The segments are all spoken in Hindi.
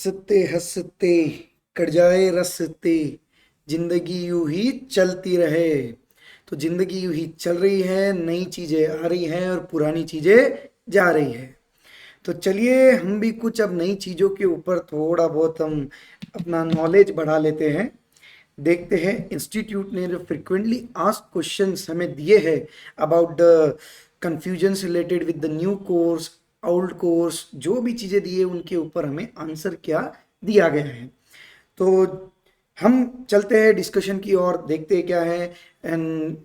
हंसते हंसते कट जाए रस्ते, जिंदगी यूं ही चलती रहे। तो जिंदगी यूं ही चल रही है, नई चीजें आ रही हैं और पुरानी चीजें जा रही है। तो चलिए हम भी कुछ अब नई चीजों के ऊपर थोड़ा बहुत हम अपना नॉलेज बढ़ा लेते हैं। देखते हैं इंस्टीट्यूट ने जो फ्रिक्वेंटली आस्क्ड क्वेश्चंस हमें दिए हैं about the confusions related with the new course, old course, जो भी चीज़ें दिए उनके ऊपर हमें आंसर क्या दिया गया है। तो हम चलते हैं डिस्कशन की ओर, देखते हैं क्या है। And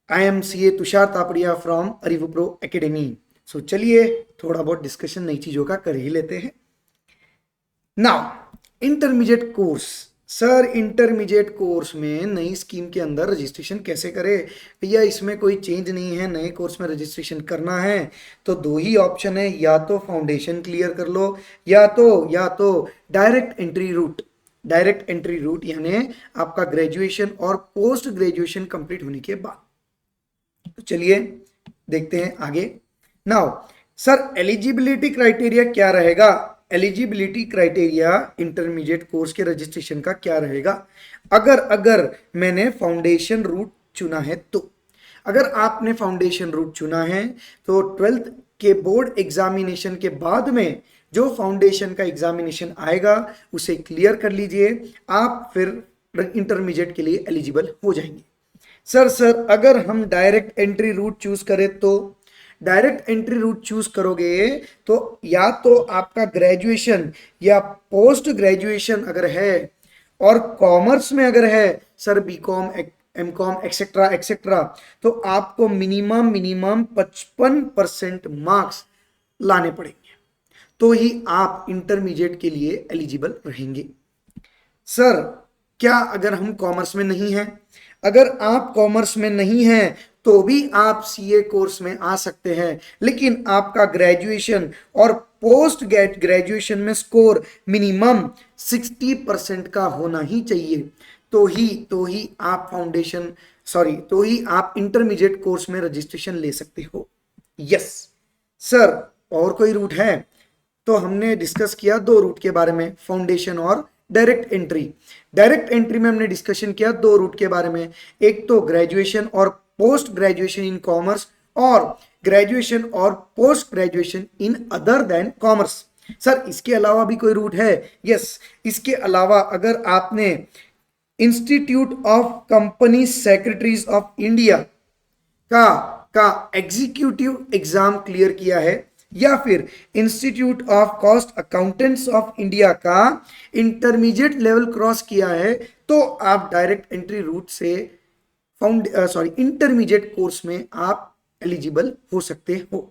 I am C A Tushar Tapadia from Arivpro academy. So चलिए थोड़ा बहुत डिस्कशन नई चीज़ों का कर ही लेते हैं। Now intermediate course. Sir intermediate course में नई स्कीम के अंदर रजिस्ट्रेशन कैसे करें भैया? इसमें कोई चेंज नहीं है, नए कोर्स में रजिस्ट्रेशन करना है तो दो ही ऑप्शन है, या तो फाउंडेशन क्लियर कर लो या तो direct entry route. Direct entry route यानी आपका ग्रेजुएशन और पोस्ट ग्रेजुएशन कंप्लीट होने के बाद। तो चलिए देखते हैं आगे। नाउ सर एलिजिबिलिटी क्राइटेरिया क्या रहेगा? एलिजिबिलिटी क्राइटेरिया इंटरमीडिएट कोर्स के रजिस्ट्रेशन का क्या रहेगा? अगर अगर मैंने फाउंडेशन रूट चुना है तो, अगर आपने फाउंडेशन रूट चुना है तो 12th के बोर्ड एग्जामिनेशन के बाद में जो फाउंडेशन का एग्जामिनेशन आएगा उसे क्लियर कर लीजिए, आप फिर इंटरमीडिएट के लिए एलिजिबल हो जाएंगे। सर अगर हम डायरेक्ट एंट्री रूट चूज करें तो, डायरेक्ट एंट्री रूट चूज करोगे तो या तो आपका ग्रेजुएशन या पोस्ट ग्रेजुएशन अगर है और कॉमर्स में अगर है sir BCom, MCom etcetera etcetera, तो आपको मिनिमम 55% मार्क्स लाने पड़ेंगे, तो ही आप इंटरमीडिएट के लिए एलिजिबल रहेंगे। सर क्या अगर हम कॉमर्स में नहीं हैं? अगर आप कॉमर्स में नहीं हैं तो भी आप सीए कोर्स में आ सकते हैं, लेकिन आपका ग्रेजुएशन और पोस्ट ग्रेजुएशन में स्कोर मिनिमम 60% का होना ही चाहिए, तो ही आप फाउंडेशन तो ही आप इंटरमीडिएट कोर्स में रजिस्ट्रेशन ले सकते हो। यस सर, और कोई रूट है? तो हमने डिस्कस किया दो रूट के बारे में, फाउंडेशन और डायरेक्ट एंट्री। डायरेक्ट एंट्री में हमने डिस्कशन किया दो रूट के बारे में, एक तो ग्रेजुएशन और पोस्ट ग्रेजुएशन इन कॉमर्स, और ग्रेजुएशन और post graduation in other than commerce. Sir इसके अलावा भी कोई रूट है? यस, इसके अलावा अगर आपने institute of company secretaries of India का एग्जीक्यूटिव एग्जाम क्लियर किया है, या फिर institute of cost accountants of India का इंटरमीडिएट लेवल क्रॉस किया है, तो आप डायरेक्ट एंट्री रूट से इंटरमीडिएट कोर्स में आप एलिजिबल हो सकते हो।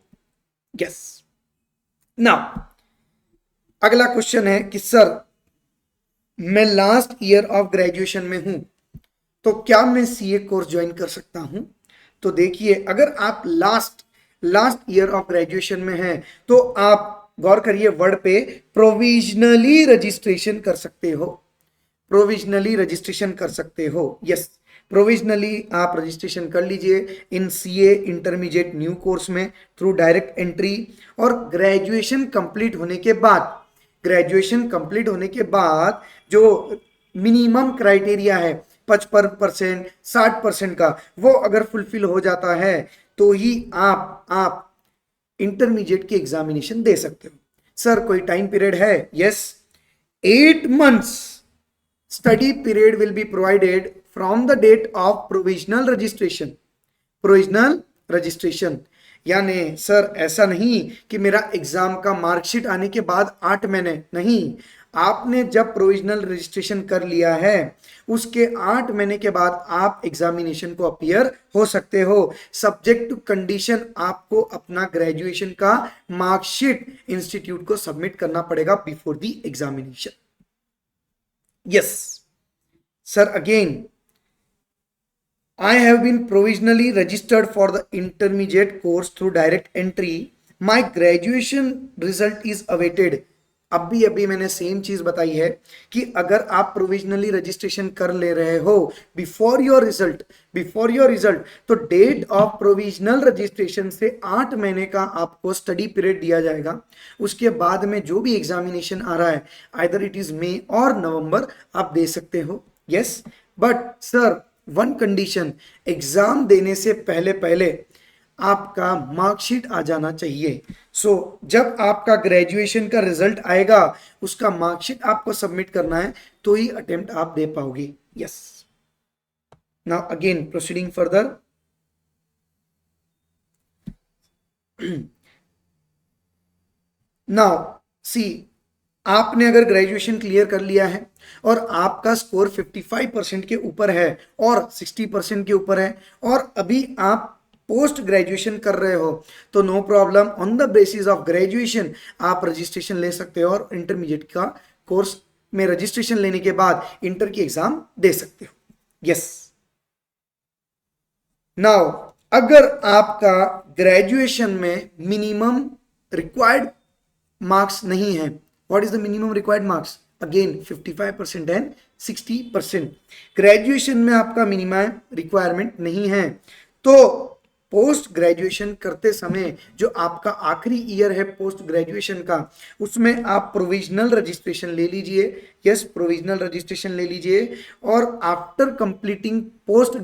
यस। नाउ अगला क्वेश्चन है कि सर मैं लास्ट ईयर ऑफ ग्रेजुएशन में हूं तो क्या मैं सीए कोर्स ज्वाइन कर सकता हूं? तो देखिए अगर आप लास्ट ईयर ऑफ ग्रेजुएशन में हैं तो आप गौर करिए वर्ड पे, प्रोविजनली रजिस्ट्रेशन कर सकते हो। प्रोविजनली रजिस्ट्रेशन कर सकते हो, यस, प्रोविजनली आप रजिस्ट्रेशन कर लीजिए इन सीए इंटरमीडिएट न्यू कोर्स में थ्रू डायरेक्ट एंट्री। और ग्रेजुएशन कंप्लीट होने के बाद, जो मिनिमम क्राइटेरिया है 55% 60% का, वो अगर फुलफिल हो जाता है तो ही आप इंटरमीडिएट की एग्जामिनेशन दे सकते हो। सर कोई टाइम पीरियड है? Yes, 8 months study period will be provided from the date of provisional registration। यानी सर ऐसा नहीं कि मेरा एग्जाम का मार्कशीट आने के बाद 8 महीने नहीं, आपने जब प्रोविजनल रजिस्ट्रेशन कर लिया है उसके 8 महीने के बाद आप एग्जामिनेशन को अपीयर हो सकते हो, सब्जेक्ट टू कंडीशन आपको अपना ग्रेजुएशन का मार्कशीट इंस्टीट्यूट को सबमिट करना पड़ेगा before the examination. Yes, sir, again, I have been provisionally registered for the intermediate course through direct entry. My graduation result is awaited. अभी अभी मैंने सेम चीज बताई है कि अगर आप प्रोविजनली रजिस्ट्रेशन कर ले रहे हो बिफोर योर रिजल्ट तो डेट ऑफ प्रोविजनल रजिस्ट्रेशन से 8 महीने का आपको स्टडी पीरियड दिया जाएगा। उसके बाद में जो भी एग्जामिनेशन आ रहा है आइदर इट इज मई और नवंबर आप दे सकते हो। Yes, but sir one condition, exam देने से पहले पहले आपका मार्कशीट आ जाना चाहिए। सो जब आपका ग्रेजुएशन का रिजल्ट आएगा उसका मार्कशीट आपको सबमिट करना है तो ही अटेम्प्ट आप दे पाओगे। Yes, now again proceeding further. Now see, आपने अगर ग्रेजुएशन क्लियर कर लिया है और आपका स्कोर 55% के ऊपर है और 60% के ऊपर है और अभी आप पोस्ट ग्रेजुएशन कर रहे हो तो no problem, on the basis of graduation आप रजिस्ट्रेशन ले सकते हो और इंटरमीडिएट का कोर्स में रजिस्ट्रेशन लेने के बाद इंटर की एग्जाम दे सकते हो। यस, नाउ अगर आपका ग्रेजुएशन में मिनिमम रिक्वायर्ड मार्क्स नहीं है, what is the minimum required marks? Again 55% and 60%। Graduation में आपका मिनिमम रिक्वायरमेंट नहीं है तो पोस्ट ग्रेजुएशन करते समय जो आपका आखिरी ईयर है पोस्ट ग्रेजुएशन का उसमें आप प्रोविजनल रजिस्ट्रेशन ले लीजिए। यस, प्रोविजनल रजिस्ट्रेशन ले लीजिए और after completing post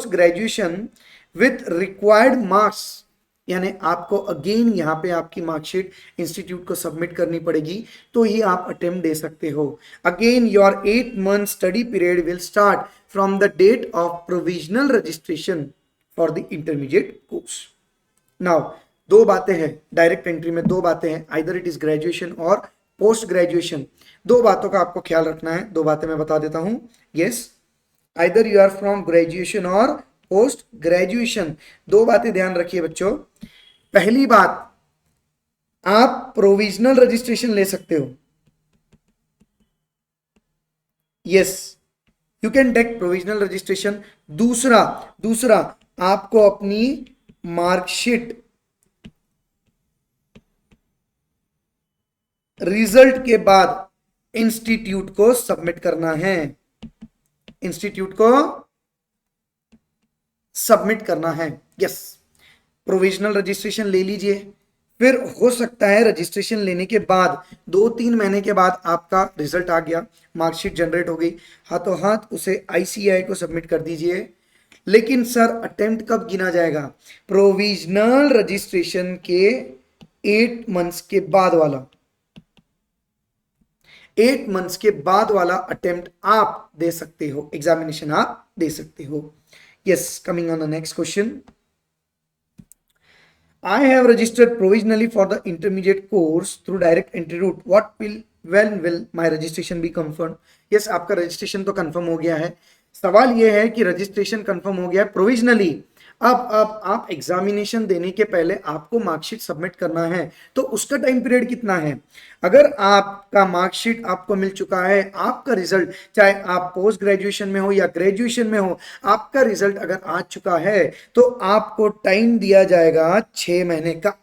graduation with required marks, यानी आपको अगेन यहाँ पे आपकी मार्कशीट इंस्टीट्यूट को सबमिट करनी पड़ेगी तो ही आप अटेम्प्ट दे सकते हो। Again your 8 month study period will start from the date of provisional registration for the intermediate course. Now दो बातें हैं डायरेक्ट एंट्री में, दो बातें हैं, आइदर इट इज ग्रेजुएशन और पोस्ट ग्रेजुएशन। दो बातों का आपको ख्याल रखना है, दो बातें मैं बता देता हूं। Yes, either you are from graduation और पोस्ट ग्रेजुएशन। दो बातें ध्यान रखिए बच्चों। पहली बात, आप प्रोविजनल रजिस्ट्रेशन ले सकते हो। Yes, you can take provisional registration. दूसरा आपको अपनी मार्कशीट रिजल्ट के बाद इंस्टीट्यूट को सबमिट करना है, इंस्टीट्यूट को सबमिट करना है। यस, प्रोविजनल रजिस्ट्रेशन ले लीजिए, फिर हो सकता है रजिस्ट्रेशन लेने के बाद 2-3 महीने के बाद आपका रिजल्ट आ गया, मार्कशीट जनरेट हो गई, हाथों हाथ उसे आईसीएआई को सबमिट कर दीजिए। लेकिन सर अटेम्प्ट कब गिना जाएगा? प्रोविजनल रजिस्ट्रेशन के 8 मंथ्स के बाद वाला, 8 मंथ्स के बाद वाला अटेम्प्ट आप दे सकते हो, एग्जामिनेशन आप दे सकते हो। Yes, coming on the next question. I have registered provisionally for the intermediate course through direct entry route. When will my registration be confirmed? Yes, आपका रजिस्ट्रेशन तो कंफर्म हो गया है। सवाल यह है कि रजिस्ट्रेशन कंफर्म हो गया है प्रोविजनली, अब आप एग्जामिनेशन देने के पहले आपको मार्कशीट सबमिट करना है तो उसका टाइम पीरियड कितना है? अगर आपका मार्कशीट आपको मिल चुका है, आपका रिजल्ट, चाहे आप पोस्ट ग्रेजुएशन में हो या ग्रेजुएशन में हो, आपका रिजल्ट अगर आ चुका है तो आपको टाइम दिया जाएगा 6 महीने का।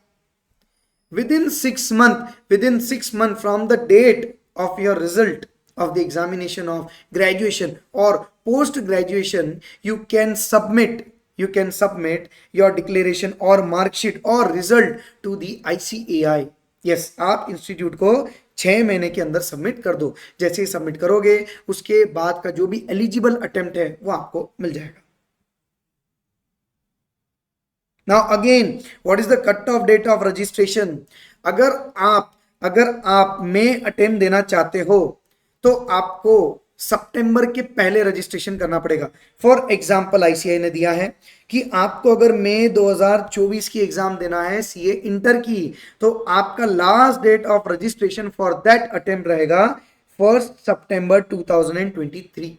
within 6 month from the date of your result of the examination of graduation or post graduation, you can submit your declaration or mark sheet or result to the ICAI. yes, आप इंस्टीट्यूट को 6 महीने के अंदर सबमिट कर दो। जैसे ही सबमिट करोगे उसके बाद का जो भी एलिजिबल अटेम्प्ट है वो आपको मिल जाएगा। Now again, what is the cut off date of registration? अगर आप मई अटेम्प्ट देना चाहते हो तो आपको सितंबर के पहले रजिस्ट्रेशन करना पड़ेगा। फॉर एग्जांपल आईसीआई ने दिया है कि आपको अगर मई 2024 की एग्जाम देना है सीए इंटर की तो आपका last date of registration for that attempt रहेगा 1 सितंबर 2023।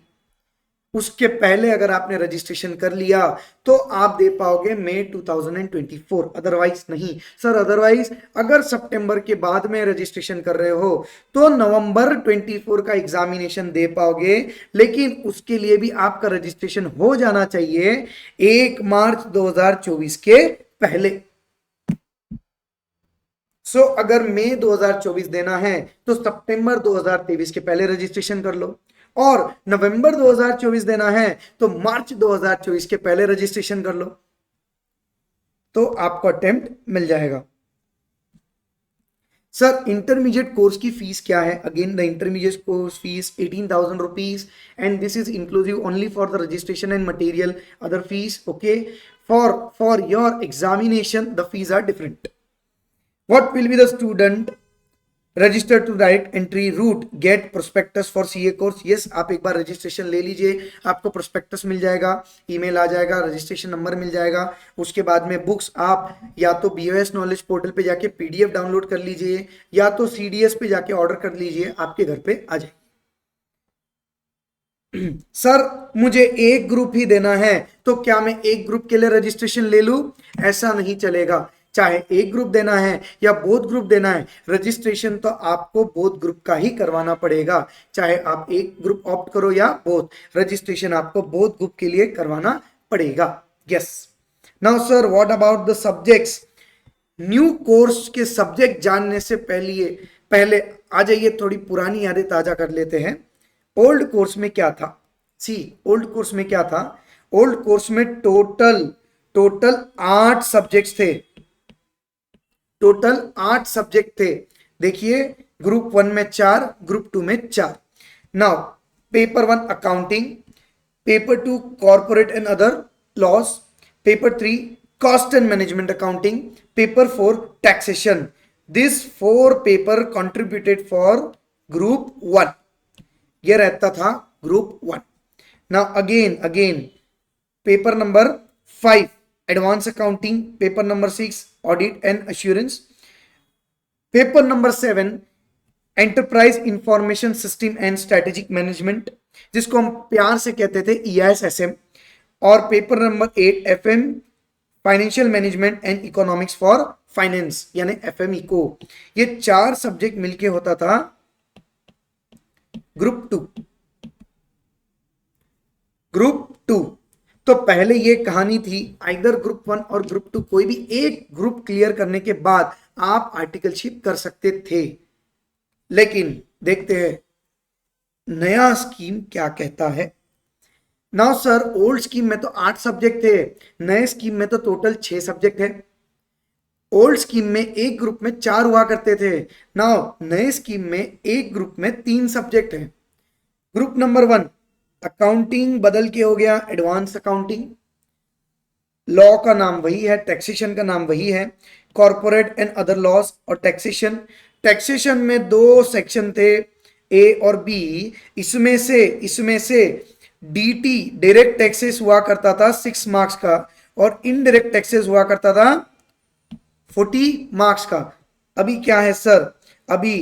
उसके पहले अगर आपने रजिस्ट्रेशन कर लिया तो आप दे पाओगे मई 2024, अदरवाइज नहीं। सर अदरवाइज अगर सितंबर के बाद में रजिस्ट्रेशन कर रहे हो तो नवंबर 24 का एग्जामिनेशन दे पाओगे, लेकिन उसके लिए भी आपका रजिस्ट्रेशन हो जाना चाहिए 1 मार्च 2024 के पहले। सो अगर मई 2024 देना है तो सितंबर 2023 के पहले रजिस्ट्रेशन कर लो, और नवंबर 2024 देना है तो मार्च 2024 के पहले रजिस्ट्रेशन कर लो, तो आपको अटेम्प्ट मिल जाएगा। सर इंटरमीडिएट कोर्स की फीस क्या है? Again the intermediate course fees 18,000 rupees and this is inclusive only for the registration and material, other fees okay. For your examination the fees are different. What will be the student registered to direct entry route get prospectus for CA course? Yes, आप एक बार रजिस्ट्रेशन ले लीजिए, आपको प्रोस्पेक्टस मिल जाएगा, ईमेल आ जाएगा, रजिस्ट्रेशन नंबर मिल जाएगा। उसके बाद में बुक्स आप या तो BOS नॉलेज पोर्टल पे जाके PDF डाउनलोड कर लीजिए या तो CDS पे जाके ऑर्डर कर लीजिए, आपके घर पे आ जाएगी। सर मुझे एक ग्रुप ही देना है तो क्या मैं एक ग्रुप के लिए रजिस्ट्रेशन ले लूं? ऐसा नहीं चलेगा। चाहे एक ग्रुप देना है या बोथ ग्रुप देना है, रजिस्ट्रेशन तो आपको बोथ ग्रुप का ही करवाना पड़ेगा। चाहे आप एक ग्रुप ऑप्ट करो या बोथ, रजिस्ट्रेशन आपको बोथ ग्रुप के लिए करवाना पड़ेगा। Yes. Now sir what about the subjects? New course के सब्जेक्ट जानने से पहले आ जाइए, थोड़ी पुरानी यादें ताजा कर लेते हैं। ओल्ड कोर्स में क्या था? ओल्ड कोर्स में क्या था? ओल्ड कोर्स में टोटल 8 सब्जेक्ट्स थे। टोटल 8 सब्जेक्ट थे। देखिए, ग्रुप 1 में 4, ग्रुप 2 में 4। Now paper 1 accounting, paper 2 corporate and other loss, paper 3 cost and management accounting, paper 4 taxation. This 4 paper contributed for group 1। यह रहता था group 1। Now again paper number 5 advance accounting, paper number 6 audit and assurance, paper number 7 enterprise information system and strategic management, जिसको हम प्यार से कहते थे EISSM, और paper number 8 FM financial management and economics for finance यानी FMECO। ये 4 सब्जेक्ट मिलके होता था ग्रुप 2। तो पहले ये कहानी थी, आइदर ग्रुप 1 और ग्रुप 2 कोई भी एक ग्रुप क्लियर करने के बाद आप आर्टिकलशिप कर सकते थे। लेकिन देखते हैं नया स्कीम क्या कहता है। नाउ सर ओल्ड स्कीम में तो 8 सब्जेक्ट थे, नए स्कीम में तो टोटल 6 सब्जेक्ट है। ओल्ड स्कीम में एक ग्रुप में 4 हुआ करते थे, नाउ नए स्कीम में एक ग्रुप में 3 सब्जेक्ट है। ग्रुप नंबर 1 अकाउंटिंग बदल के हो गया एडवांस अकाउंटिंग, लॉ का नाम वही है, टैक्सेशन का नाम वही है, कॉर्पोरेट एंड अदर लॉस और टैक्सेशन में 2 सेक्शन थे A और B। इसमें से DT डायरेक्ट टैक्सेस हुआ करता था 6 मार्क्स का और इनडायरेक्ट टैक्सेस हुआ करता था 40 मार्क्स का। अभी क्या है सर, अभी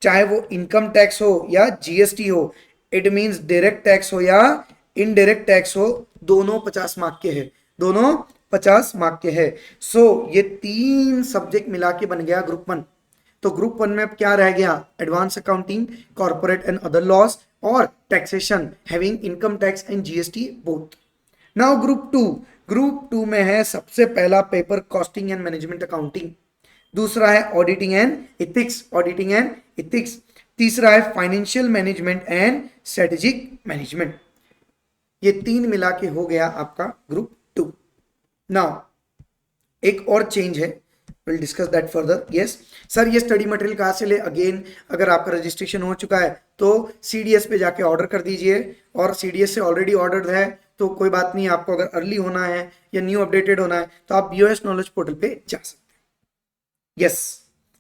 चाहे वो इनकम टैक्स हो या GST हो, इट मींस डायरेक्ट टैक्स हो या इनडायरेक्ट टैक्स हो, दोनों 50 मार्क के हैं, दोनों 50 मार्क के हैं। सो ये 3 सब्जेक्ट मिला के बन गया ग्रुप 1। तो ग्रुप 1 में अब क्या रह गया? Advance accounting, corporate and other laws और taxation having income tax and GST both. Now group 2 में है सबसे पहला paper costing and management accounting, दूसरा है ऑडिटिंग एंड इथिक्स, तीसरा है financial management and strategic management. ये 3 मिला के हो गया आपका ग्रुप 2। नाउ एक और चेंज है, will discuss that further. Yes sir, ये स्टडी मटेरियल कहाँ से ले? अगेन अगर आपका रजिस्ट्रेशन हो चुका है तो CDS पे जाके ऑर्डर कर दीजिए, और CDS से ऑलरेडी ऑर्डर है तो कोई बात नहीं, आपको अगर अर्ली होना है या न्यू अपडेटेड होना है तो आप BOS नॉलेज पोर्टल पे जा सकते हैं। यस,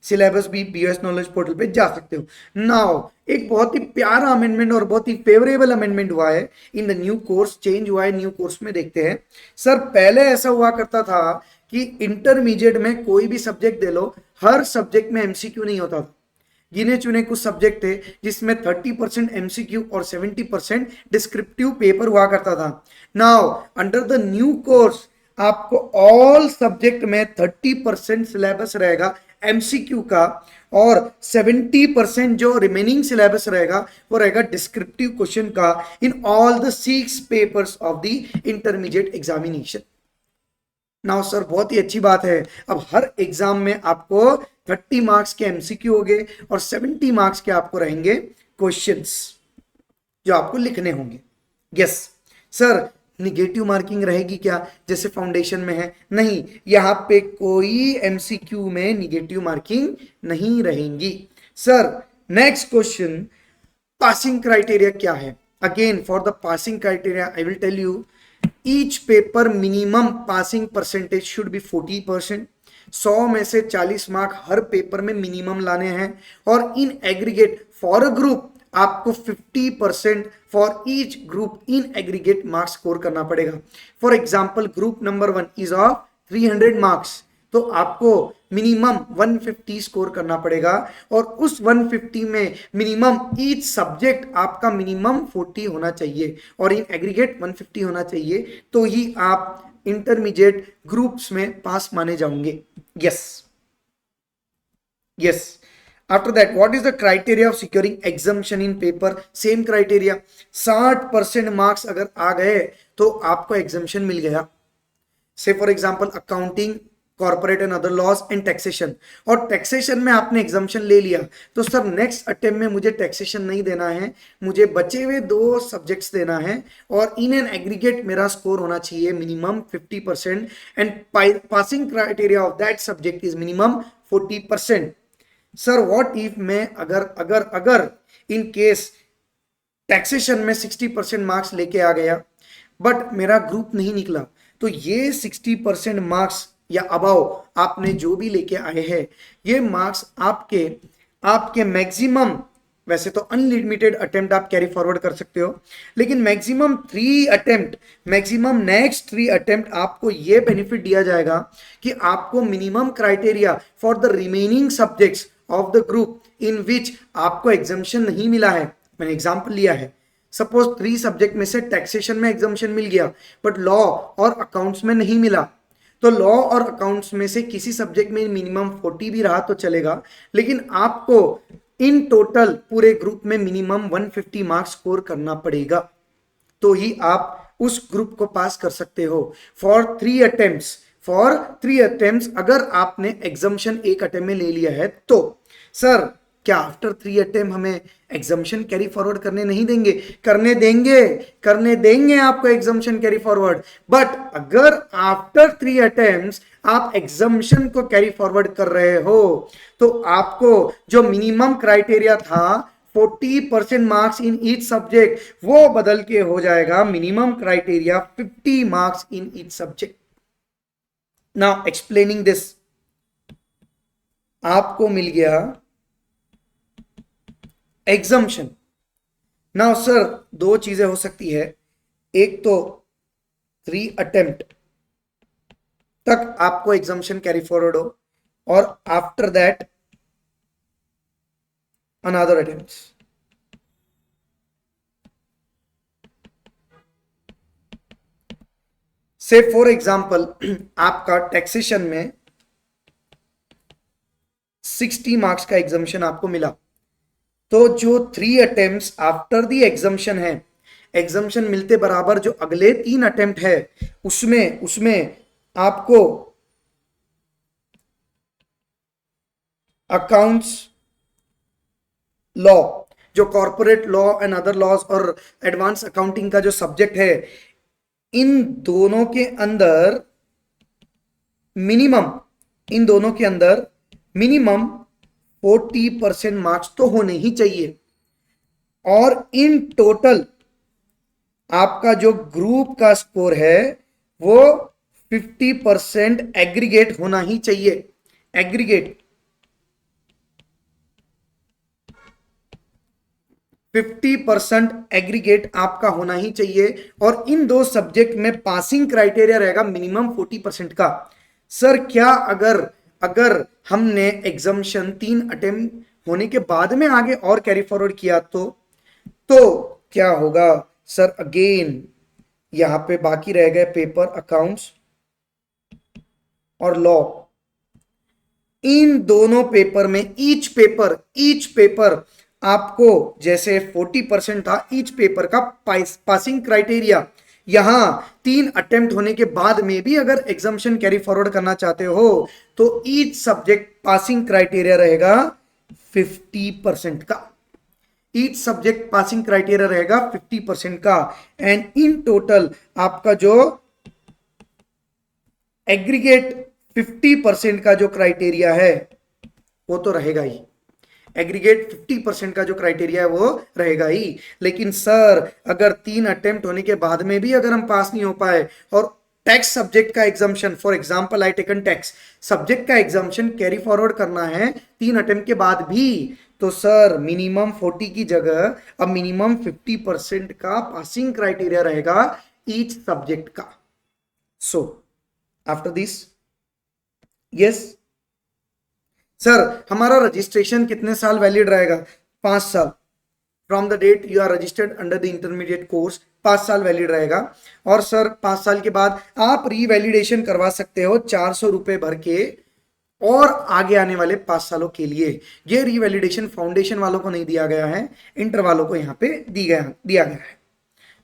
सिलेबस भी BOS नॉलेज पोर्टल पे जा सकते हो। नाउ एक बहुत ही प्यारा अमेंडमेंट और बहुत ही फेवरेबल अमेंडमेंट हुआ है in the new course, change हुआ है न्यू कोर्स में। देखते हैं सर, पहले ऐसा हुआ करता था कि इंटरमीडिएट में कोई भी subject they low, her subject में MCQ नहीं होता था। गिने चुने कुछ सब्जेक्ट थे जिसमें 30% MCQ और 70% डिस्क्रिप्टिव पेपर हुआ करता था। Now under the new course आपको ऑल सब्जेक्ट में 30% सिलेबस रहेगा MCQ का, और 70% जो रिमेनिंग सिलेबस रहेगा वो रहेगा डिस्क्रिप्टिव क्वेश्चन का in all the 6 papers of the intermediate examination. Now sir बहुत ही अच्छी बात है, अब हर एग्जाम में आपको 30 मार्क्स के एमसीक्यू हो गए और 70 मार्क्स के आपको रहेंगे क्वेश्चंस जो आपको लिखने होंगे। यस सर, निगेटिव मार्किंग रहेगी क्या जैसे फाउंडेशन में है? नहीं, यहां पे कोई एमसीक्यू में निगेटिव मार्किंग नहीं रहेंगी। Sir next question, passing criteria क्या है? Again for the passing criteria I will tell you, each paper minimum passing percentage should be 40%। 100 में से 40 मार्क हर पेपर में मिनिमम लाने हैं और in aggregate for a group आपको 50% for each group in aggregate marks score करना पड़ेगा। For example group number 1 is of 300 marks, तो आपको मिनिमम 150 स्कोर करना पड़ेगा और उस 150 में मिनिमम ईच सब्जेक्ट आपका मिनिमम 40 होना चाहिए और इन एग्रीगेट 150 होना चाहिए, तो ही आप इंटरमीडिएट ग्रुप्स में पास माने जाओगे। Yes yes. After that, what is the criteria of securing exemption in paper? Same criteria, 60% marks अगर आ गए तो आपको एग्जामेशन मिल गया। से for example accounting, corporate and other laws and taxation, और टैक्सेशन में आपने एग्जामेशन ले लिया तो सर नेक्स्ट अटेम्प्ट में मुझे टैक्सेशन नहीं देना है, मुझे बचे हुए 2 सब्जेक्ट्स देना है और इन एन एग्रीगेट मेरा स्कोर होना चाहिए minimum 50% and passing criteria of that subject is minimum 40%। Sir what if मैं अगर इन केस टैक्सेशन में 60% मार्क्स लेके आ गया बट मेरा ग्रुप नहीं निकला, तो ये 60% मार्क्स या अबाव आपने जो भी लेके आए हैं ये मार्क्स आपके मैक्सिमम, वैसे तो अनलिमिटेड अटेम्प्ट आप कैरी फॉरवर्ड कर सकते हो, लेकिन maximum 3 attempt, maximum next 3 attempt आपको ये बेनिफिट दिया जाएगा कि आपको minimum criteria for the remaining subjects of the group in which आपको एग्जामेशन नहीं मिला है। मैंने एग्जाम्पल लिया है, सपोज 3 सब्जेक्ट में से टैक्सेशन में एग्जामेशन मिल गया बट लॉ और अकाउंट्स में नहीं मिला, तो लॉ और अकाउंट्स में से किसी सब्जेक्ट में मिनिमम 40 भी रहा तो चलेगा, लेकिन आपको इन टोटल पूरे ग्रुप में मिनिमम 150 मार्क्स स्कोर करना पड़ेगा, तो ही आप उस ग्रुप को पास कर सकते हो। फॉर 3 अटेम्प्ट्स अगर आपने एग्जामेशन एक अटेम्प्ट में ले लिया है तो सर क्या आफ्टर 3 अटेम्प्ट हमें एग्जामेशन कैरी फॉरवर्ड करने नहीं देंगे? करने देंगे आपको एग्जामेशन कैरी फॉरवर्ड, बट अगर आफ्टर 3 अटेम्प्ट्स आप एग्जामेशन को कैरी फॉरवर्ड कर रहे हो तो आपको जो मिनिमम क्राइटेरिया था 40% मार्क्स इन ईच सब्जेक्ट, वो बदल के हो जाएगा minimum criteria 50 marks in each subject. Now explaining this, आपको मिल गया एग्जाम्पशन। नाउ सर 2 चीजें हो सकती है, एक तो 3 अटेम्प्ट तक आपको एग्जाम्पशन कैरी फॉरवर्ड हो और आफ्टर दैट अनदर अटेम्प्ट। से फॉर एग्जाम्पल आपका टैक्सेशन में 60 मार्क्स का एग्जाम्पशन आपको मिला, तो जो 3 अटेम्प्ट्स आफ्टर द एग्जाम्पशन है, एग्जाम्पशन मिलते बराबर जो अगले 3 अटेम्प्ट है उसमें आपको अकाउंट्स, लॉ, जो corporate law and other laws और एडवांस अकाउंटिंग का जो सब्जेक्ट है, इन दोनों के अंदर मिनिमम 40% मार्क्स तो होने ही चाहिए और इन टोटल आपका जो ग्रुप का स्कोर है वो 50% एग्रीगेट होना ही चाहिए। एग्रीगेट 50% एग्रीगेट आपका होना ही चाहिए और इन 2 सब्जेक्ट में पासिंग क्राइटेरिया रहेगा मिनिमम 40% का। सर क्या अगर हमने एग्जाम्पशन 3 अटेम्प्ट होने के बाद में आगे और कैरी फॉरवर्ड किया तो क्या होगा? सर अगेन यहां पे बाकी रह गए पेपर अकाउंट्स और लॉ। इन दोनों पेपर में ईच पेपर आपको जैसे 40% था ईच पेपर का पासिंग क्राइटेरिया यहां 3 अटेम्प्ट होने के बाद में भी अगर एग्जाम्शन कैरी फॉरवर्ड करना चाहते हो तो ईच सब्जेक्ट पासिंग क्राइटेरिया रहेगा 50% का। ईच सब्जेक्ट पासिंग क्राइटेरिया रहेगा 50% का। एंड इन टोटल आपका जो एग्रीगेट 50% का जो क्राइटेरिया है वो तो रहेगा ही। एग्रीगेट 50% का जो क्राइटेरिया है वो रहेगा ही। लेकिन सर अगर 3 अटेम्प्ट होने के बाद में भी अगर हम पास नहीं हो पाए और टैक्स सब्जेक्ट का exemption, for example I taken tax subject का एग्जाम्शन कैरी फॉरवर्ड करना है 3 अटेम्प्ट के बाद भी, तो सर मिनिमम 40 की जगह अब मिनिमम 50% का पासिंग क्राइटेरिया रहेगा ईच सब्जेक्ट का। So after this, yes sir हमारा रजिस्ट्रेशन कितने साल वैलिड रहेगा? 5 साल। From the date you are registered under the intermediate course 5 साल वैलिड रहेगा। और सर 5 साल के बाद आप रीवैलिडेशन करवा सकते हो 400 रुपए भर के और आगे आने वाले 5 सालों के लिए। ये रीवैलिडेशन फाउंडेशन वालों को नहीं दिया गया है, इंटर वालों को यहाँ पे दिया गया है।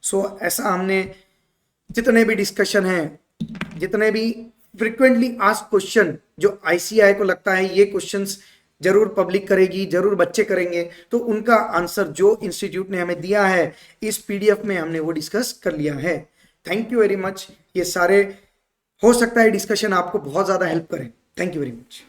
सो ऐसा हमने जितने भी डिस्कशन है, जितने भी फ्रिक्वेंटली आस्क्ड क्वेश्चन जो आईसीआई को लगता है ये क्वेश्चंस जरूर पब्लिक करेगी, जरूर बच्चे करेंगे, तो उनका आंसर जो इंस्टीट्यूट ने हमें दिया है इस पीडीएफ में हमने वो डिस्कस कर लिया है। Thank you very much. ये सारे हो सकता है डिस्कशन आपको बहुत ज्यादा हेल्प करें। Thank you very much.